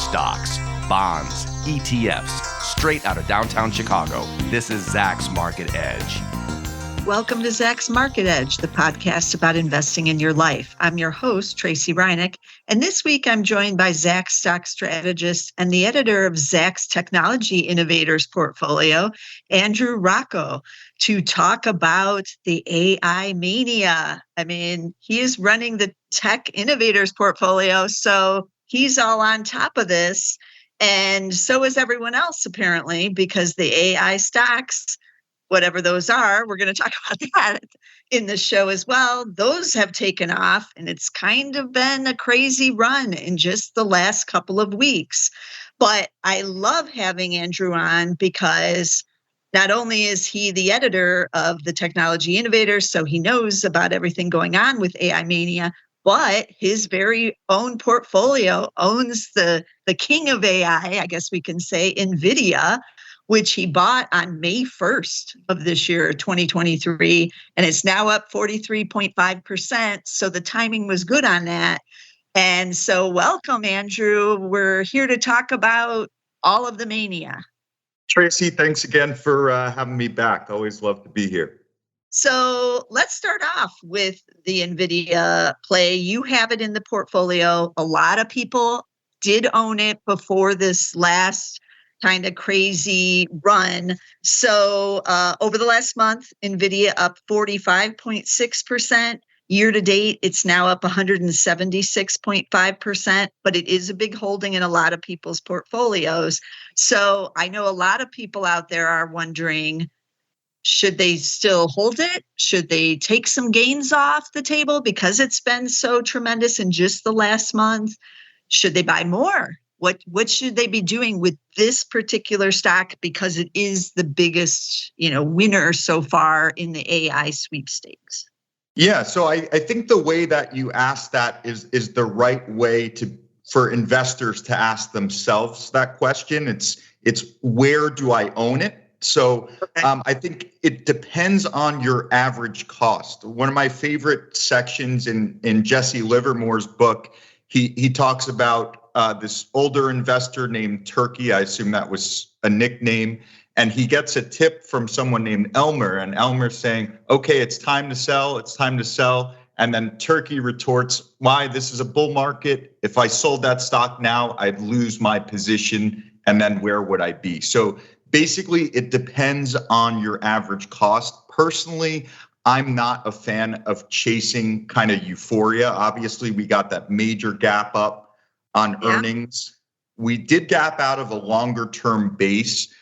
Stocks, bonds, ETFs, straight out of downtown Chicago. This is Zach's Market Edge. Welcome to Zach's Market Edge, the podcast about investing in your life. I'm your host, Tracey Ryniec, and this week I'm joined by Zach's stock strategist and the editor of Zach's Technology Innovators portfolio, Andrew Rocco, to talk about the AI mania. I mean, he is running the Tech Innovators portfolio, so he's all on top of this, and so is everyone else, apparently, because the AI stocks, whatever those are, we're going to talk about that in the show as well. Those have taken off, and it's kind of been a crazy run in just the last couple of weeks. But I love having Andrew on because not only is he the editor of the Technology Innovators, so he knows about everything going on with AI mania, but his very own portfolio owns the king of AI, I guess we can say, Nvidia, which he bought on May 1st of this year, 2023, and it's now up 43.5%. So the timing was good on that. And so welcome, Andrew. We're here to talk about all of the mania. Tracey, thanks again for having me back. Always love to be here. So let's start off with the Nvidia play. You have it in the portfolio. A lot of people did own it before this last kind of crazy run. So over the last month, Nvidia up 45.6%. Year to date, it's now up 176.5%, but it is a big holding in a lot of people's portfolios. So I know a lot of people out there are wondering, should they still hold it? Should they take some gains off the table because it's been so tremendous in just the last month? Should they buy more? What should they be doing with this particular stock because it is the biggest, winner so far in the AI sweepstakes? Yeah, so I think the way that you ask that is the right way for investors to ask themselves that question. It's where do I own it? So I think it depends on your average cost. One of my favorite sections in Jesse Livermore's book, he talks about this older investor named Turkey. I assume that was a nickname. And he gets a tip from someone named Elmer. And Elmer's saying, okay, it's time to sell. It's time to sell. And then Turkey retorts, why? This is a bull market. If I sold that stock now, I'd lose my position. And then where would I be? So basically, it depends on your average cost. Personally, I'm not a fan of chasing kind of euphoria. Obviously, we got that major gap up on earnings. We did gap out of a longer term base,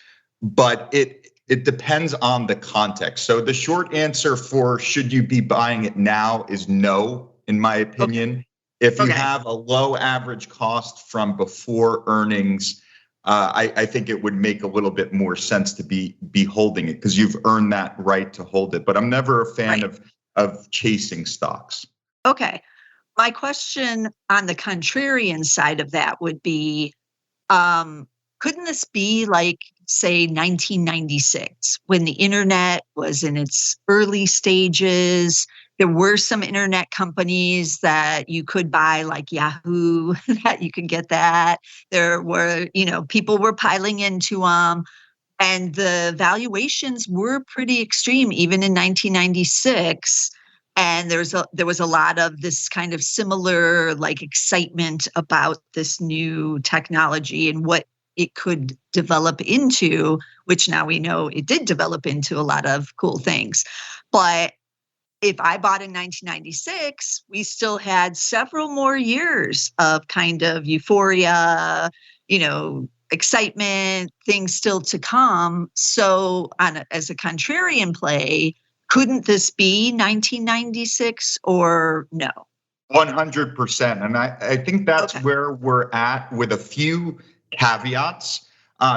but it depends on the context. So the short answer for should you be buying it now is no, in my opinion. Okay. If you have a low average cost from before earnings, I think it would make a little bit more sense to be holding it because you've earned that right to hold it. But I'm never a fan of chasing stocks. Okay. My question on the contrarian side of that would be, couldn't this be like, say, 1996 when the internet was in its early stages? There were some internet companies that you could buy, like Yahoo, that you could get that. There were, people were piling into them, and the valuations were pretty extreme, even in 1996. And there was a lot of this kind of similar excitement about this new technology and what it could develop into, which now we know it did develop into a lot of cool things. But if I bought in 1996, we still had several more years of kind of euphoria, excitement, things still to come. So as a contrarian play, couldn't this be 1996 or no? 100%. And I think that's where we're at with a few caveats.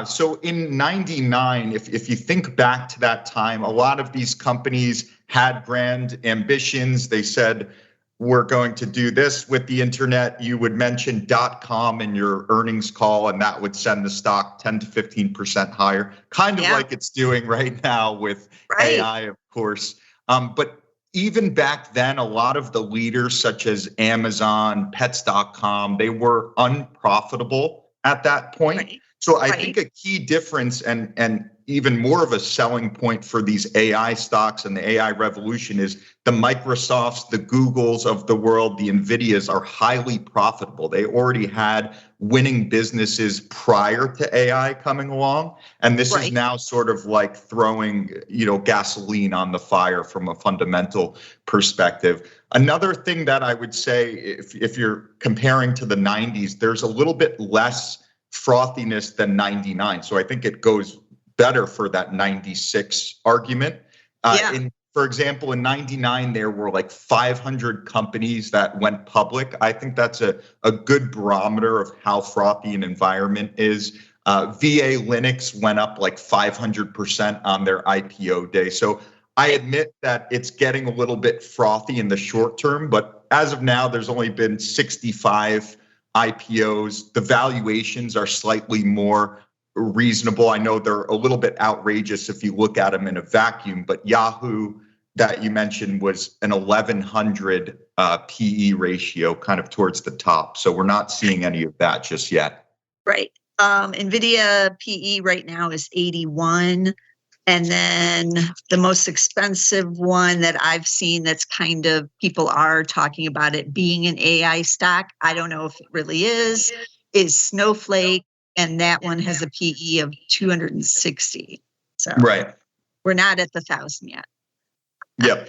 So in 99, if you think back to that time, a lot of these companies had grand ambitions. They said, we're going to do this with the internet. You would mention .com in your earnings call, and that would send the stock 10 to 15% higher, kind of like it's doing right now with AI, of course. But even back then, a lot of the leaders such as Amazon, Pets.com, they were unprofitable at that point. Right. So I think a key difference and even more of a selling point for these AI stocks and the AI revolution is the Microsofts, the Googles of the world, the Nvidias are highly profitable. They already had winning businesses prior to AI coming along. And this is now sort of like throwing, gasoline on the fire from a fundamental perspective. Another thing that I would say, if you're comparing to the 90s, there's a little bit less frothiness than 99. So I think it goes better for that 96 argument. For example, in 99, there were like 500 companies that went public. I think that's a good barometer of how frothy an environment is. VA Linux went up like 500% on their IPO day. So I admit that it's getting a little bit frothy in the short term, but as of now, there's only been 65 IPOs. The valuations are slightly more reasonable. I know they're a little bit outrageous if you look at them in a vacuum, but Yahoo that you mentioned was an 1100 PE ratio, kind of towards the top. So we're not seeing any of that just yet. Right. Nvidia PE right now is 81. And then the most expensive one that I've seen that's kind of people are talking about it being an AI stock, I don't know if it really is Snowflake. And that one has a PE of 260. So we're not at the 1,000 yet. Yep,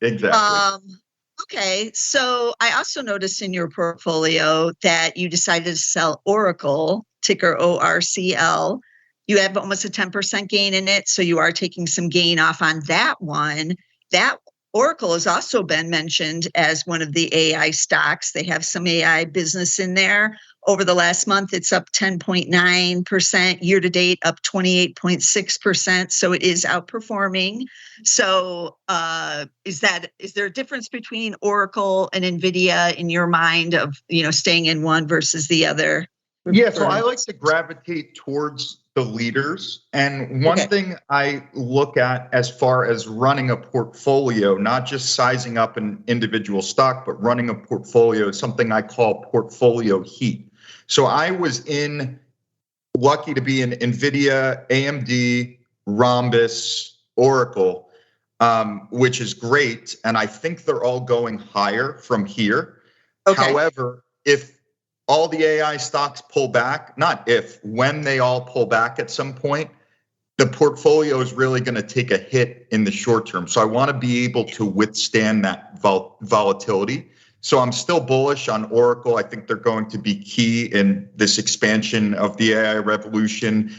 exactly. Okay, so I also noticed in your portfolio that you decided to sell Oracle, ticker ORCL. You have almost a 10% gain in it, so you are taking some gain off on that one. That Oracle has also been mentioned as one of the AI stocks. They have some AI business in there. Over the last month, it's up 10.9%. Year to date, up 28.6%. So it is outperforming. So is there a difference between Oracle and Nvidia in your mind of staying in one versus the other? Yeah, so I like to gravitate towards the leaders. And one thing I look at as far as running a portfolio, not just sizing up an individual stock, but running a portfolio is something I call portfolio heat. So I was lucky to be in Nvidia, AMD, Rhombus, Oracle, which is great. And I think they're all going higher from here. However, if all the AI stocks pull back, when they all pull back at some point, the portfolio is really going to take a hit in the short term. So I want to be able to withstand that volatility. So I'm still bullish on Oracle. I think they're going to be key in this expansion of the AI revolution.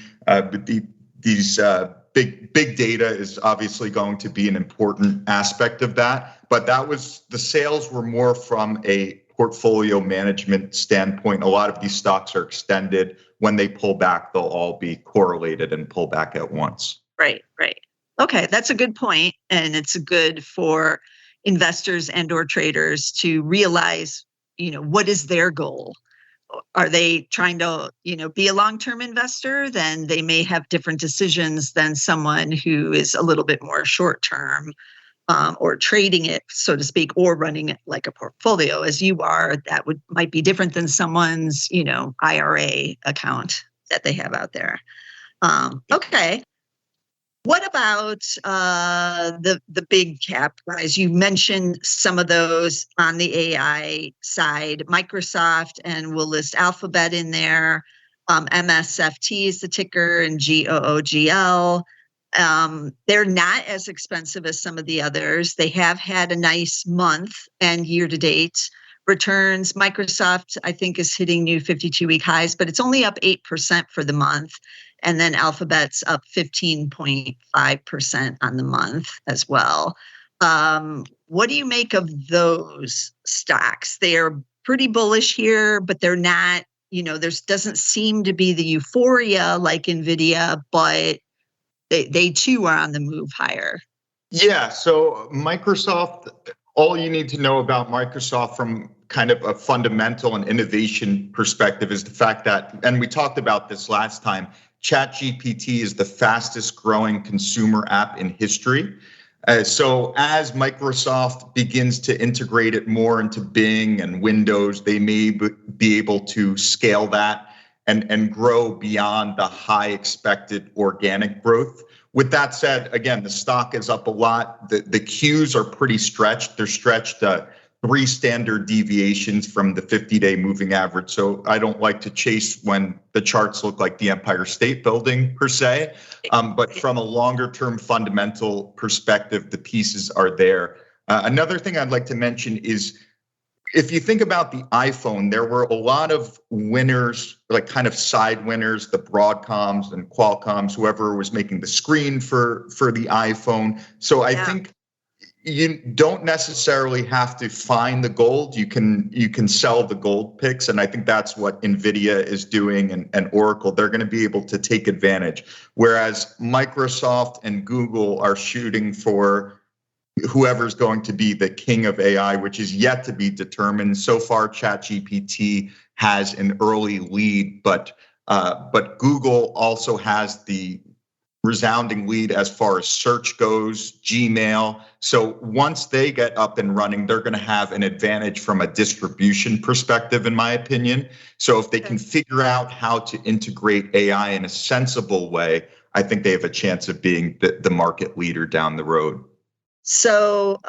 These big data is obviously going to be an important aspect of that. But the sales were more from a portfolio management standpoint. A lot of these stocks are extended. When they pull back, they'll all be correlated and pull back at once. Right. Okay, that's a good point, and it's good for investors and or traders to realize, what is their goal? Are they trying to, be a long-term investor? Then they may have different decisions than someone who is a little bit more short-term, or trading it, so to speak, or running it like a portfolio as you are. That might be different than someone's, IRA account that they have out there. Okay. What about the big cap guys? You mentioned some of those on the AI side, Microsoft, and we'll list Alphabet in there. MSFT is the ticker, and GOOGL. They're not as expensive as some of the others. They have had a nice month and year to date returns. Microsoft, I think, is hitting new 52-week highs, but it's only up 8% for the month. And then Alphabet's up 15.5% on the month as well. What do you make of those stocks? They are pretty bullish here, but they're not, there doesn't seem to be the euphoria like Nvidia, but they too are on the move higher. Yeah, so Microsoft, all you need to know about Microsoft from kind of a fundamental and innovation perspective is the fact that, and we talked about this last time, ChatGPT is the fastest growing consumer app in history. So as Microsoft begins to integrate it more into Bing and Windows, they may be able to scale that and grow beyond the high expected organic growth. With that said, again, the stock is up a lot. The Qs are pretty stretched. They're stretched 3 standard deviations from the 50-day moving average. So I don't like to chase when the charts look like the Empire State Building per se. But from a longer term fundamental perspective, the pieces are there. Another thing I'd like to mention is, if you think about the iPhone, there were a lot of winners, like kind of side winners, the Broadcoms and Qualcomms, whoever was making the screen for the iPhone. So I think you don't necessarily have to find the gold. You can sell the gold picks, and I think that's what Nvidia is doing, and Oracle. They're going to be able to take advantage, whereas Microsoft and Google are shooting for whoever's going to be the king of AI, which is yet to be determined. So far, ChatGPT has an early lead, but Google also has the resounding lead as far as search goes, Gmail. So once they get up and running, they're going to have an advantage from a distribution perspective, in my opinion. So if they can figure out how to integrate AI in a sensible way, I think they have a chance of being the market leader down the road. So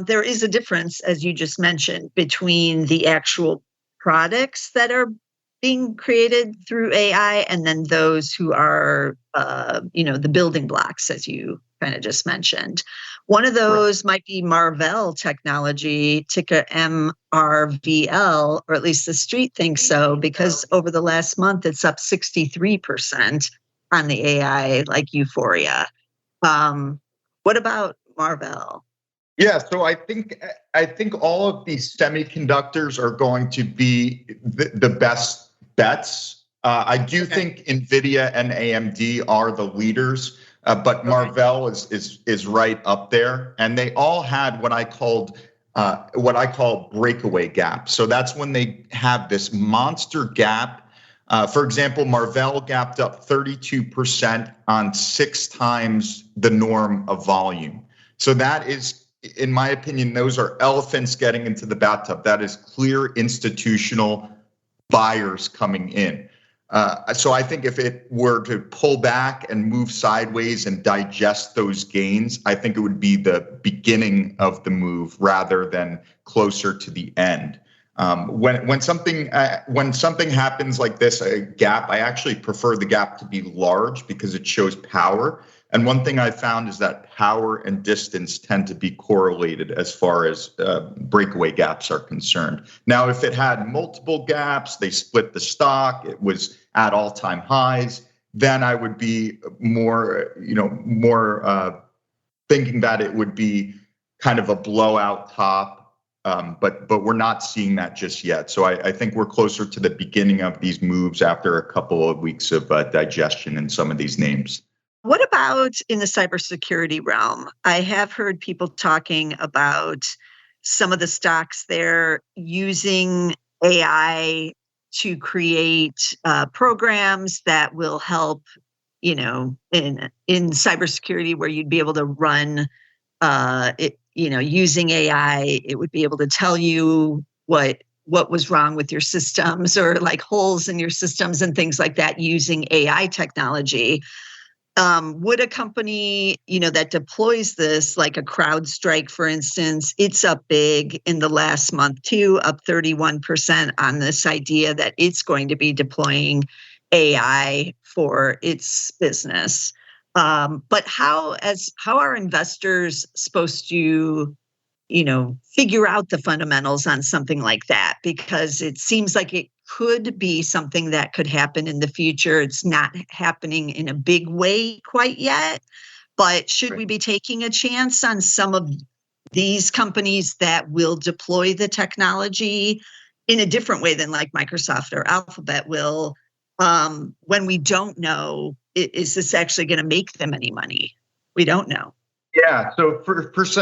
there is a difference, as you just mentioned, between the actual products that are being created through AI and then those who are, the building blocks, as you kind of just mentioned. One of those might be MRVL technology, ticker MRVL, or at least the street thinks so, because over the last month, it's up 63% on the AI, like Euphoria. What about MRVL? Yeah, so I think all of these semiconductors are going to be the best bets. I do think Nvidia and AMD are the leaders, but MRVL is right up there, and they all had what I call breakaway gap. So that's when they have this monster gap. For example, MRVL gapped up 32% on 6 times the norm of volume. So that is, in my opinion, those are elephants getting into the bathtub. That is clear institutional buyers coming in. So I think if it were to pull back and move sideways and digest those gains, I think it would be the beginning of the move rather than closer to the end. When something happens like this, a gap, I actually prefer the gap to be large because it shows power. And one thing I found is that power and distance tend to be correlated as far as breakaway gaps are concerned. Now, if it had multiple gaps, they split the stock, it was at all-time highs, then I would be more thinking that it would be kind of a blowout top. But we're not seeing that just yet. So I think we're closer to the beginning of these moves after a couple of weeks of digestion in some of these names. What about in the cybersecurity realm? I have heard people talking about some of the stocks there using AI to create programs that will help, in cybersecurity, where you'd be able to run using AI, it would be able to tell you what was wrong with your systems, or like holes in your systems and things like that using AI technology. Would a company, that deploys this, like a CrowdStrike, for instance, it's up big in the last month too, up 31% on this idea that it's going to be deploying AI for its business. But how are investors supposed to, figure out the fundamentals on something like that? Because it seems like it could be something that could happen in the future. It's not happening in a big way quite yet, but should we be taking a chance on some of these companies that will deploy the technology in a different way than like Microsoft or Alphabet will, when we don't know, is this actually going to make them any money? We don't know. Yeah, so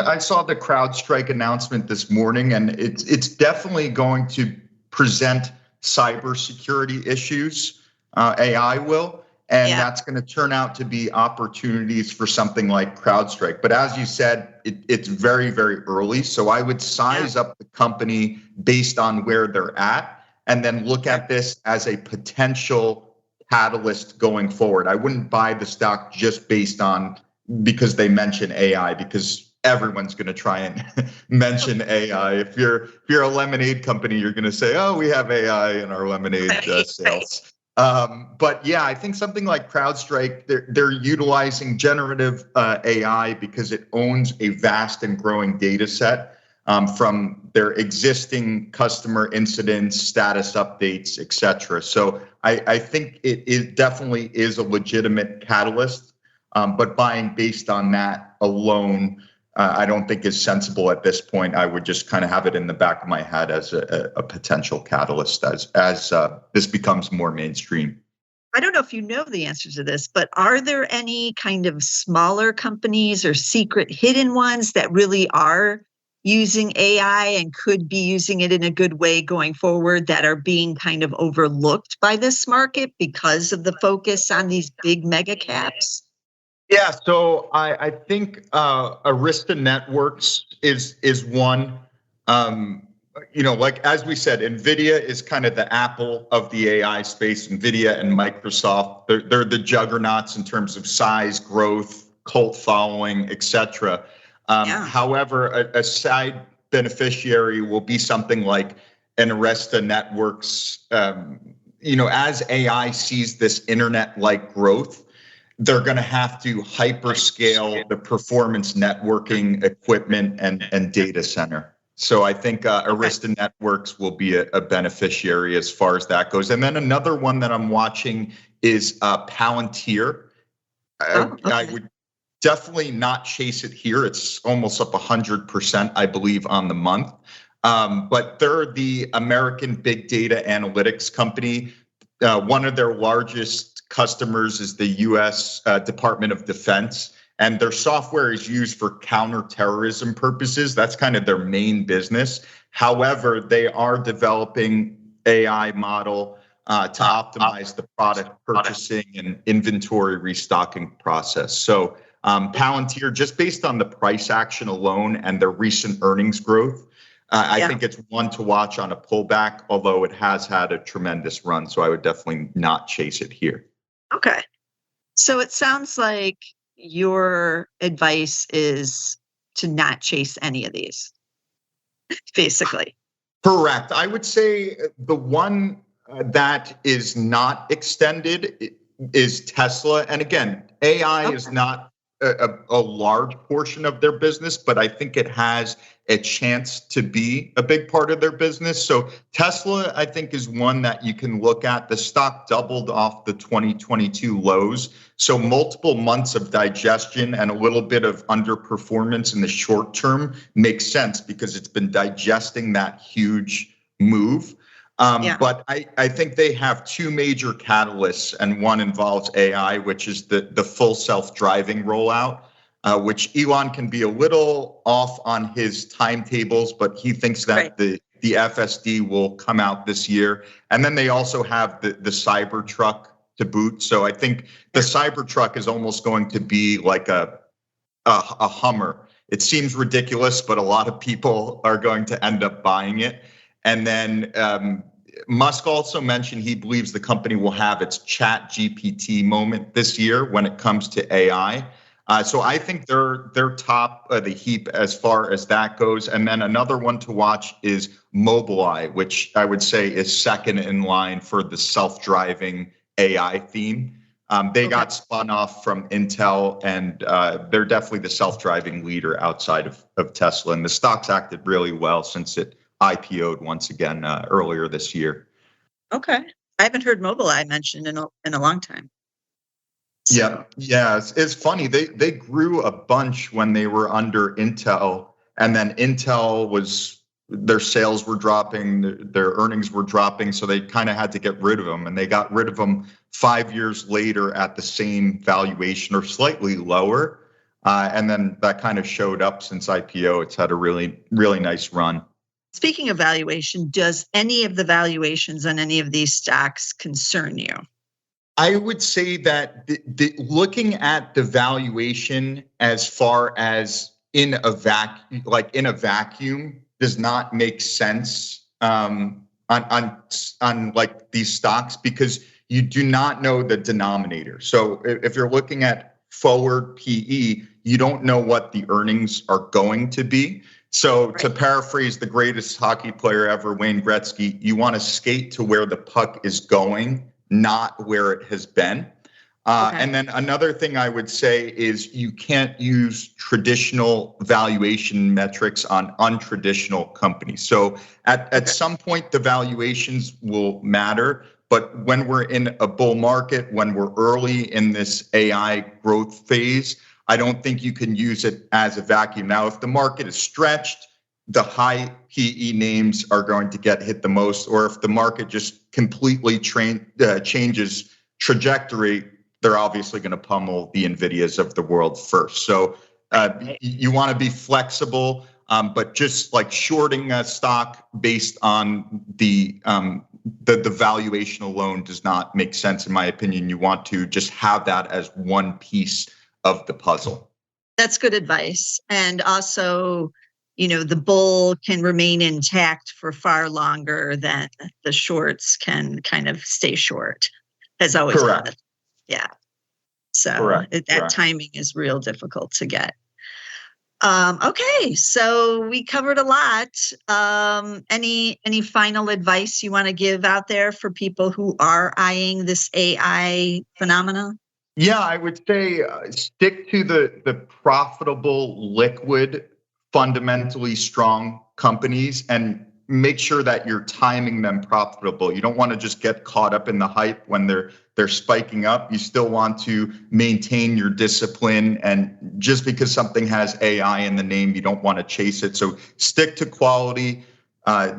I saw the CrowdStrike announcement this morning, and it's definitely going to present cybersecurity issues. AI will, and that's going to turn out to be opportunities for something like CrowdStrike. But as you said, it's very, very early. So I would size up the company based on where they're at, and then look at this as a potential catalyst going forward. I wouldn't buy the stock just based on because they mention AI, because everyone's going to try and mention AI. If you're a lemonade company, you're going to say, "Oh, we have AI in our lemonade sales." But yeah, I think something like CrowdStrike, they're utilizing generative AI because it owns a vast and growing data set from their existing customer incidents, status updates, et cetera. So I think it definitely is a legitimate catalyst, but buying based on that alone, I don't think is sensible at this point. I would just kind of have it in the back of my head as a potential catalyst as this becomes more mainstream. I don't know if you know the answer to this, but are there any kind of smaller companies or secret hidden ones that really are using AI and could be using it in a good way going forward that are being kind of overlooked by this market because of the focus on these big mega caps? Yeah, so I think Arista Networks is one. Like as we said, Nvidia is kind of the Apple of the AI space. Nvidia and Microsoft, they're the juggernauts in terms of size, growth, cult following, etc. However, a side beneficiary will be something like an Arista Networks. As AI sees this internet-like growth, they're going to have to hyperscale the performance networking equipment and data center. So I think Arista Networks will be a beneficiary as far as that goes. And then another one that I'm watching is Palantir. I would definitely not chase it here. It's almost up 100%, I believe, on the month. But they're the American big data analytics company. One of their largest customers is the U.S. Department of Defense, and their software is used for counterterrorism purposes. That's kind of their main business. However, they are developing AI model to optimize the product purchasing and inventory restocking process. So Palantir, just based on the price action alone and their recent earnings growth, I think it's one to watch on a pullback, although it has had a tremendous run. So I would definitely not chase it here. Okay. So it sounds like your advice is to not chase any of these, basically. Correct. I would say the one that is not extended is Tesla. And again, AI is not a large portion of their business, but I think it has a chance to be a big part of their business. So Tesla, I think, is one that you can look at. The stock doubled off the 2022 lows. So multiple months of digestion and a little bit of underperformance in the short term makes sense because it's been digesting that huge move. But I think they have two major catalysts, and one involves AI, which is the full self-driving rollout, which Elon can be a little off on his timetables, but he thinks that the FSD will come out this year. And then they also have the Cybertruck to boot. So I think the Cybertruck is almost going to be like a Hummer. It seems ridiculous, but a lot of people are going to end up buying it. And then Musk also mentioned he believes the company will have its ChatGPT moment this year when it comes to AI. So I think they're top of the heap as far as that goes. And then another one to watch is Mobileye, which I would say is second in line for the self-driving AI theme. They got spun off from Intel, and they're definitely the self-driving leader outside of Tesla. And the stock's acted really well since it IPO'd once again earlier this year. Okay. I haven't heard Mobileye mentioned in a long time. So. Yeah. It's funny. They grew a bunch when they were under Intel, and then their sales were dropping, their earnings were dropping, so they kind of had to get rid of them, and they got rid of them 5 years later at the same valuation or slightly lower, and then that kind of showed up since IPO. It's had a really, really nice run. Speaking of valuation, does any of the valuations on any of these stocks concern you? I would say that looking at the valuation as far as in a vacuum does not make sense on like these stocks, because you do not know the denominator. So if you're looking at forward PE, you don't know what the earnings are going to be. So to paraphrase the greatest hockey player ever, Wayne Gretzky, you want to skate to where the puck is going, not where it has been. And then another thing I would say is you can't use traditional valuation metrics on untraditional companies. So at some point, the valuations will matter. But when we're in a bull market, when we're early in this AI growth phase, I don't think you can use it as a vacuum. Now, if the market is stretched, the high PE names are going to get hit the most. Or if the market just completely changes trajectory, they're obviously going to pummel the Nvidias of the world first. So you want to be flexible, but just like shorting a stock based on the valuation alone does not make sense, in my opinion. You want to just have that as one piece of the puzzle. That's good advice. And also, the bull can remain intact for far longer than the shorts can kind of stay short, as always. Correct. Yeah. So that timing is real difficult to get. Okay, so we covered a lot. Any final advice you want to give out there for people who are eyeing this AI phenomena? Yeah, I would say stick to the profitable, liquid, fundamentally strong companies and make sure that you're timing them profitable. You don't want to just get caught up in the hype when they're spiking up. You still want to maintain your discipline. And just because something has AI in the name, you don't want to chase it. So stick to quality.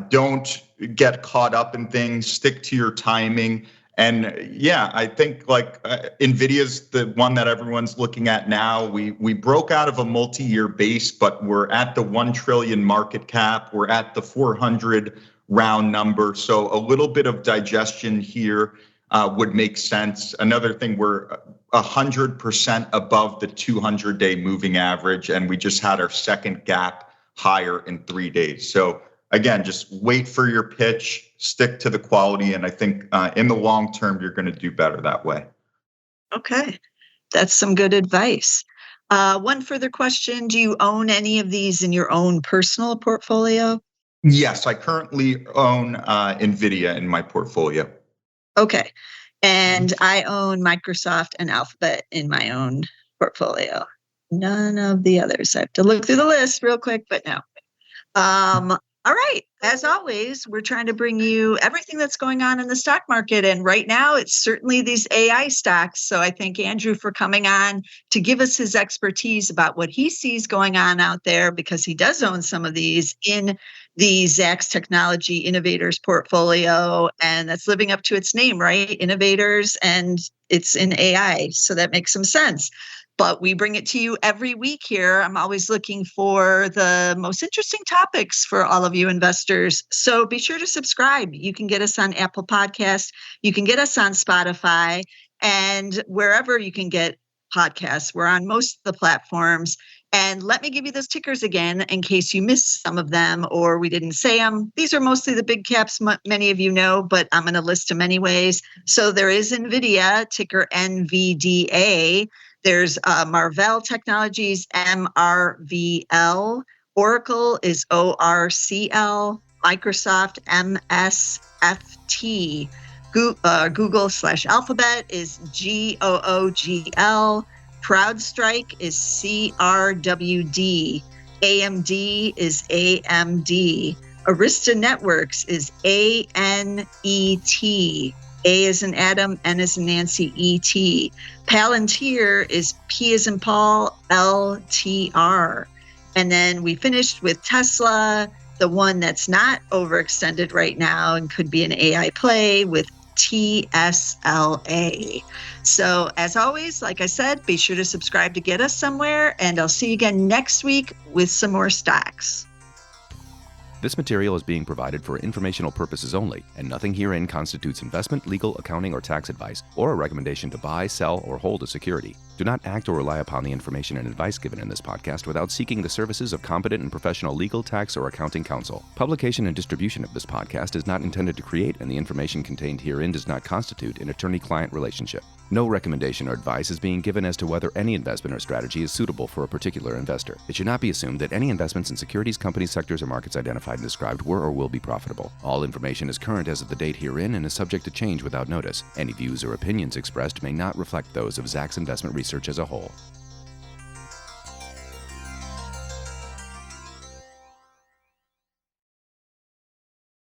Don't get caught up in things. Stick to your timing. And yeah, I think like Nvidia's the one that everyone's looking at now. We broke out of a multi-year base, but we're at the 1 trillion market cap. We're at the 400 round number. So a little bit of digestion here would make sense. Another thing, we're 100% above the 200-day moving average, and we just had our second gap higher in 3 days. So again, just wait for your pitch, stick to the quality, and I think in the long term, you're going to do better that way. Okay, that's some good advice. One further question, do you own any of these in your own personal portfolio? Yes, I currently own Nvidia in my portfolio. Okay, and I own Microsoft and Alphabet in my own portfolio. None of the others. I have to look through the list real quick, but no. All right. As always, we're trying to bring you everything that's going on in the stock market. And right now, it's certainly these AI stocks. So I thank Andrew for coming on to give us his expertise about what he sees going on out there, because he does own some of these in the Zacks Technology Innovators portfolio. And that's living up to its name, right? Innovators, and it's in AI. So that makes some sense. But we bring it to you every week here. I'm always looking for the most interesting topics for all of you investors. So be sure to subscribe. You can get us on Apple Podcasts. You can get us on Spotify and wherever you can get podcasts. We're on most of the platforms. And let me give you those tickers again in case you missed some of them or we didn't say them. These are mostly the big caps, many of you know, but I'm going to list them anyways. So there is Nvidia, ticker NVDA. There's MRVL Technologies, MRVL. Oracle is ORCL. Microsoft, MSFT. Google/Alphabet is GOOGL. CrowdStrike is CRWD. AMD is AMD. Arista Networks is ANET. A as in Adam, N as in Nancy, ET. Palantir is P as in Paul, LTR. And then we finished with Tesla, the one that's not overextended right now and could be an AI play, with TSLA. So as always, like I said, be sure to subscribe to get us somewhere, and I'll see you again next week with some more stocks. This material is being provided for informational purposes only, and nothing herein constitutes investment, legal, accounting, or tax advice, or a recommendation to buy, sell, or hold a security. Do not act or rely upon the information and advice given in this podcast without seeking the services of competent and professional legal, tax, or accounting counsel. Publication and distribution of this podcast is not intended to create, and the information contained herein does not constitute an attorney-client relationship. No recommendation or advice is being given as to whether any investment or strategy is suitable for a particular investor. It should not be assumed that any investments in securities, companies, sectors, or markets identified and described were or will be profitable. All information is current as of the date herein and is subject to change without notice. Any views or opinions expressed may not reflect those of Zacks Investment Research as a whole.